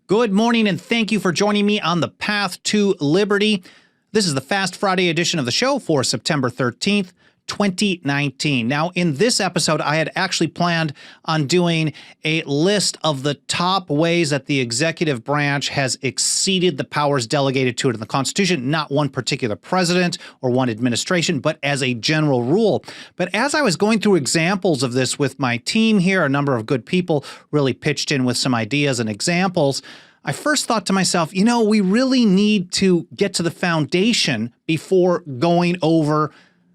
Good morning, and thank you for joining me on the Path to Liberty. This is the Fast Friday edition of the show for September 13th, 2019. Now, in this episode, I had actually planned on doing a list of the top ways that the executive branch has exceeded the powers delegated to it in the Constitution, not one particular president or one administration, but as a general rule. But as I was going through examples of this with my team here, a number of good people really pitched in with some ideas and examples. I first thought to myself, we really need to get to the foundation before going over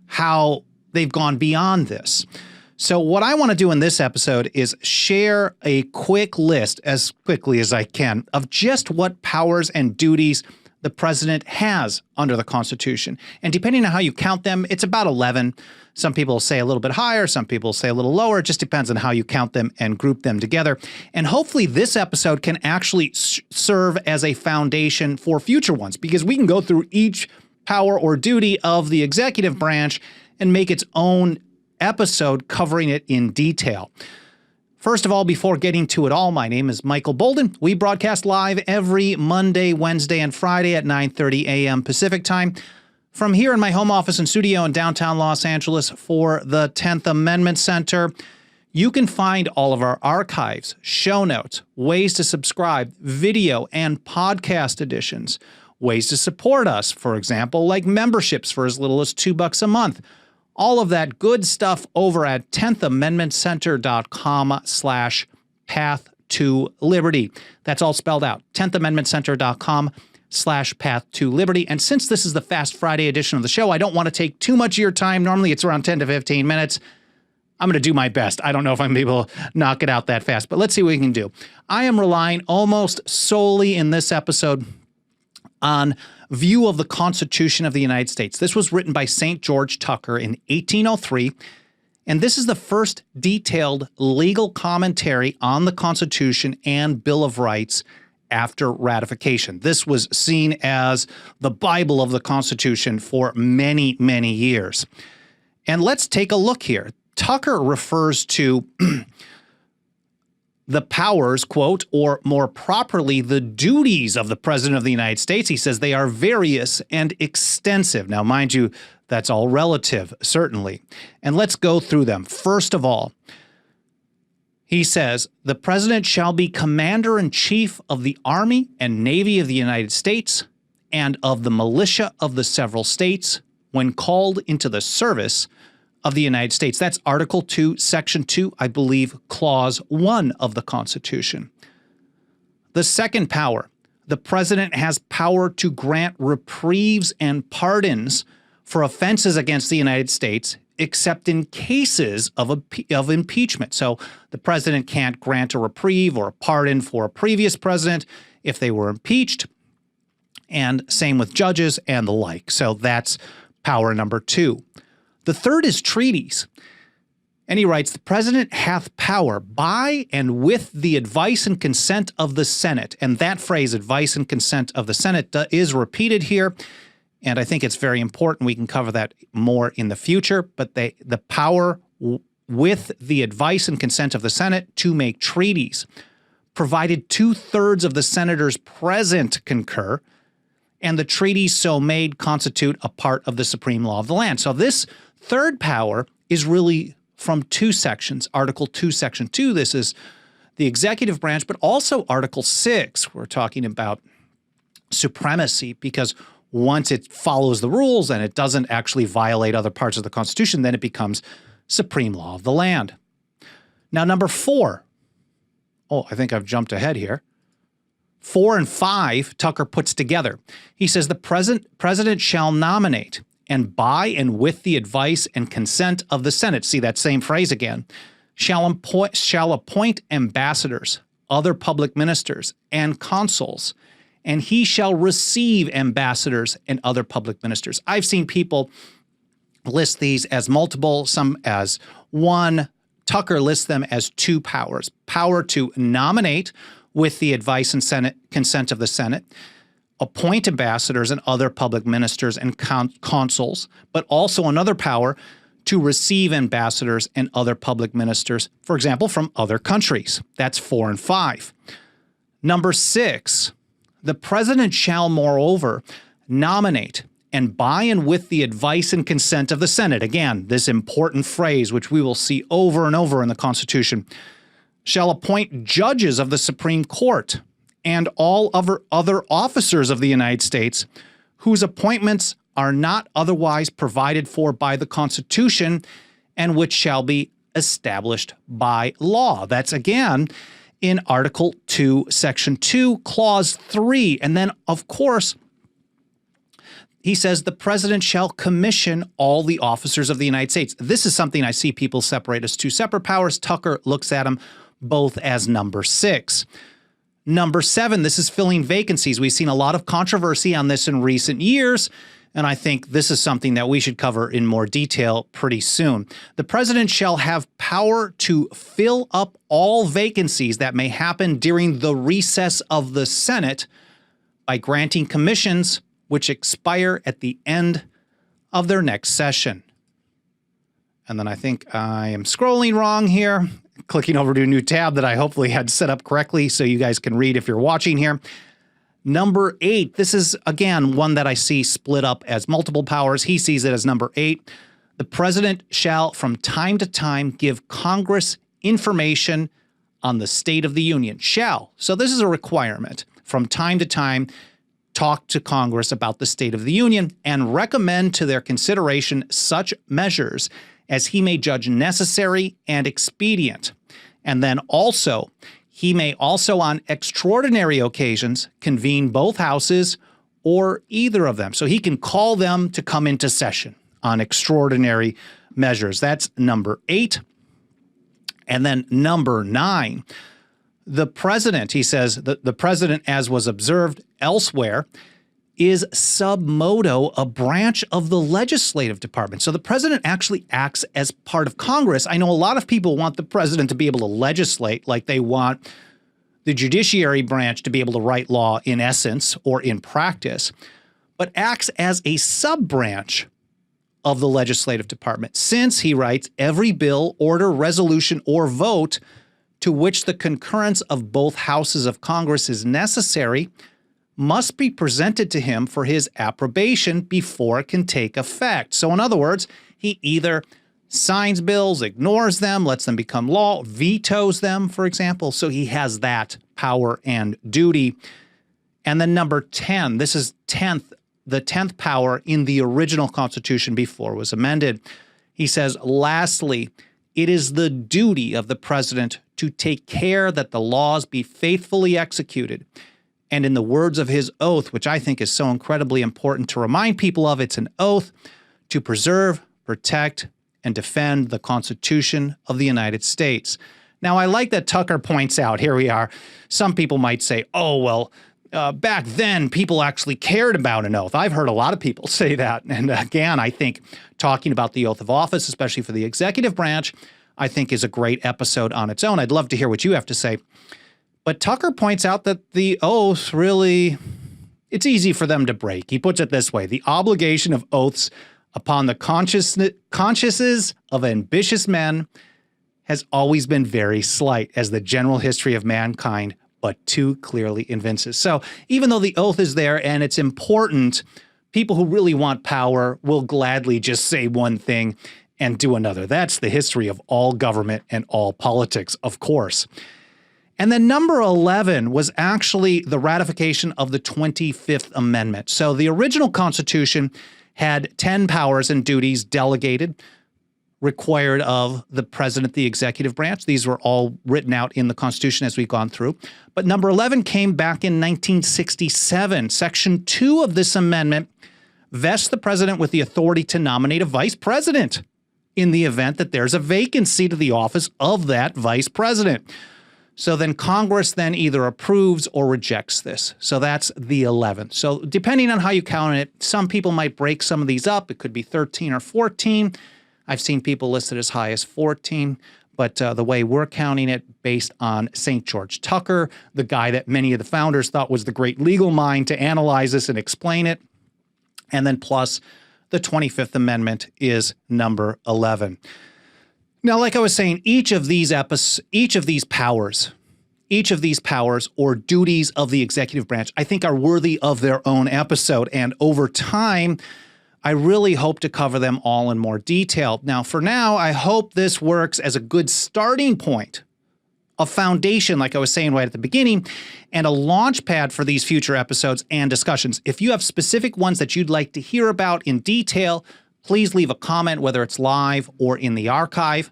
how they've gone beyond this. So what I want to do in this episode is share a quick list, as quickly as I can, of just what powers and duties the president has under the Constitution. And depending on how you count them, it's about 11. Some people say a little bit higher, some people say a little lower. It just depends on how you count them and group them together. And hopefully this episode can actually serve as a foundation for future ones, because we can go through each power or duty of the executive branch and make its own episode covering it in detail. First of all, before getting to it all, my name is Michael Bolden. We broadcast live every Monday, Wednesday, and Friday at 9:30 a.m. Pacific time from here in my home office and studio in downtown Los Angeles for the 10th Amendment Center. You can find all of our archives, show notes, ways to subscribe, video and podcast editions, ways to support us, for example, like memberships for as little as $2 a month. All of that good stuff over at 10thamendmentcenter.com/path to liberty. That's all spelled out. 10thamendmentcenter.com/path to liberty. And since this is the Fast Friday edition of the show, I don't want to take too much of your time. Normally it's around 10 to 15 minutes. I'm going to do my best. I don't know if I'm able to knock it out that fast, but let's see what we can do. I am relying almost solely in this episode on view of the Constitution of the United States. This was written by St. George Tucker in 1803, and this is the first detailed legal commentary on the Constitution and Bill of Rights after ratification. This was seen as the Bible of the Constitution for many, many years. And let's take a look here. Tucker refers to the powers, quote, or more properly, the duties of the President of the United States. He says they are various and extensive. Now, mind you, that's all relative, certainly. And let's go through them. First of all, he says, the President shall be Commander-in-Chief of the Army and Navy of the United States and of the militia of the several states when called into the service of the United States. That's Article 2, Section 2, I believe, Clause 1 of the Constitution. The second power, the president has power to grant reprieves and pardons for offenses against the United States, except in cases of impeachment. So the president can't grant a reprieve or a pardon for a previous president if they were impeached, and same with judges and the like. So that's power number 2. The third is treaties. And he writes, the president hath power by and with the advice and consent of the Senate. And that phrase, advice and consent of the Senate, is repeated here. And I think it's very important. We can cover that more in the future. But the power with the advice and consent of the Senate to make treaties, provided 2/3 of the senators present concur, and the treaties so made constitute a part of the supreme law of the land. So this third power is really from 2 sections. Article 2, Section 2, this is the executive branch, but also Article 6, we're talking about supremacy, because once it follows the rules and it doesn't actually violate other parts of the Constitution, then it becomes supreme law of the land. Now, number 4. Oh, I think I've jumped ahead here. 4 and 5, Tucker puts together. He says the president shall nominate, and by and with the advice and consent of the Senate, see that same phrase again, shall appoint ambassadors, other public ministers, and consuls, and he shall receive ambassadors and other public ministers. I've seen people list these as multiple, some as one. Tucker lists them as 2 powers. Power to nominate with the advice and consent of the Senate, appoint ambassadors and other public ministers and consuls, but also another power to receive ambassadors and other public ministers, for example, from other countries. That's 4 and 5. Number 6, the president shall moreover nominate and by and with the advice and consent of the Senate. Again, this important phrase, which we will see over and over in the Constitution, shall appoint judges of the Supreme Court and all other officers of the United States whose appointments are not otherwise provided for by the Constitution and which shall be established by law. That's again in Article 2, Section 2, Clause 3. And then, of course, he says the president shall commission all the officers of the United States. This is something I see people separate as two separate powers. Tucker looks at them both as number 6. Number 7, this is filling vacancies. We've seen a lot of controversy on this in recent years, and I think this is something that we should cover in more detail pretty soon. The president shall have power to fill up all vacancies that may happen during the recess of the Senate by granting commissions which expire at the end of their next session. And then I think I am scrolling wrong here, clicking over to a new tab that I hopefully had set up correctly so you guys can read if you're watching here. Number 8, this is, again, one that I see split up as multiple powers. He sees it as number 8. The president shall, from time to time, give Congress information on the state of the union. Shall. So this is a requirement. From time to time, talk to Congress about the state of the union and recommend to their consideration such measures as he may judge necessary and expedient. And then also, he may also on extraordinary occasions convene both houses or either of them. So he can call them to come into session on extraordinary measures. That's number 8. And then number 9, the president, he says, the president, as was observed elsewhere, is sub modo a branch of the legislative department. So the president actually acts as part of Congress. I know a lot of people want the president to be able to legislate, like they want the judiciary branch to be able to write law in essence or in practice, but acts as a sub-branch of the legislative department, since, he writes, every bill, order, resolution, or vote to which the concurrence of both houses of Congress is necessary must be presented to him for his approbation before it can take effect. So in other words, he either signs bills, ignores them, lets them become law, vetoes them, for example. So he has that power and duty. And then number 10, this is the 10th power in the original Constitution before it was amended. He says, lastly, it is the duty of the president to take care that the laws be faithfully executed. And in the words of his oath, which I think is so incredibly important to remind people of, it's an oath to preserve, protect, and defend the Constitution of the United States. Now, I like that Tucker points out, here we are, some people might say, oh, well, back then, people actually cared about an oath. I've heard a lot of people say that. And again, I think talking about the oath of office, especially for the executive branch, I think is a great episode on its own. I'd love to hear what you have to say. But Tucker points out that the oath really, it's easy for them to break. He puts it this way: the obligation of oaths upon the consciences of ambitious men has always been very slight, as the general history of mankind but too clearly evinces. So even though the oath is there and it's important, people who really want power will gladly just say one thing and do another. That's the history of all government and all politics, of course. And then number 11 was actually the ratification of the 25th Amendment. So the original Constitution had 10 powers and duties delegated, required of the president, the executive branch. These were all written out in the Constitution as we've gone through. But number 11 came back in 1967. Section 2 of this amendment vests the president with the authority to nominate a vice president in the event that there's a vacancy to the office of that vice president. So then Congress then either approves or rejects this. So that's the 11th. So depending on how you count it, some people might break some of these up. It could be 13 or 14. I've seen people listed as high as 14. But the way we're counting it, based on St. George Tucker, the guy that many of the founders thought was the great legal mind to analyze this and explain it, and then plus the 25th Amendment is number 11. Now, like I was saying, each of these powers Each of these powers or duties of the executive branch, I think, are worthy of their own episode. And over time, I really hope to cover them all in more detail. Now, for now, I hope this works as a good starting point, a foundation, like I was saying right at the beginning, and a launch pad for these future episodes and discussions. If you have specific ones that you'd like to hear about in detail, please leave a comment, whether it's live or in the archive,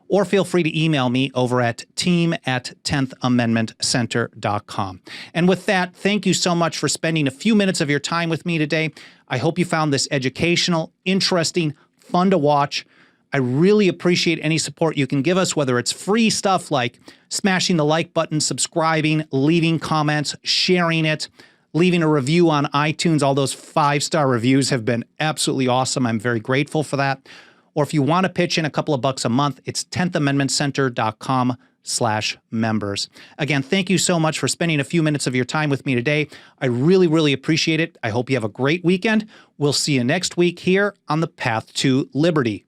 or feel free to email me over at team@10thamendmentcenter.com. And with that, thank you so much for spending a few minutes of your time with me today. I hope you found this educational, interesting, fun to watch. I really appreciate any support you can give us, whether it's free stuff like smashing the like button, subscribing, leaving comments, sharing it, leaving a review on iTunes. All those 5-star reviews have been absolutely awesome. I'm very grateful for that. Or if you want to pitch in a couple of bucks a month, it's 10thamendmentcenter.com/members. Again, thank you so much for spending a few minutes of your time with me today. I really, really appreciate it. I hope you have a great weekend. We'll see you next week here on the Path to Liberty.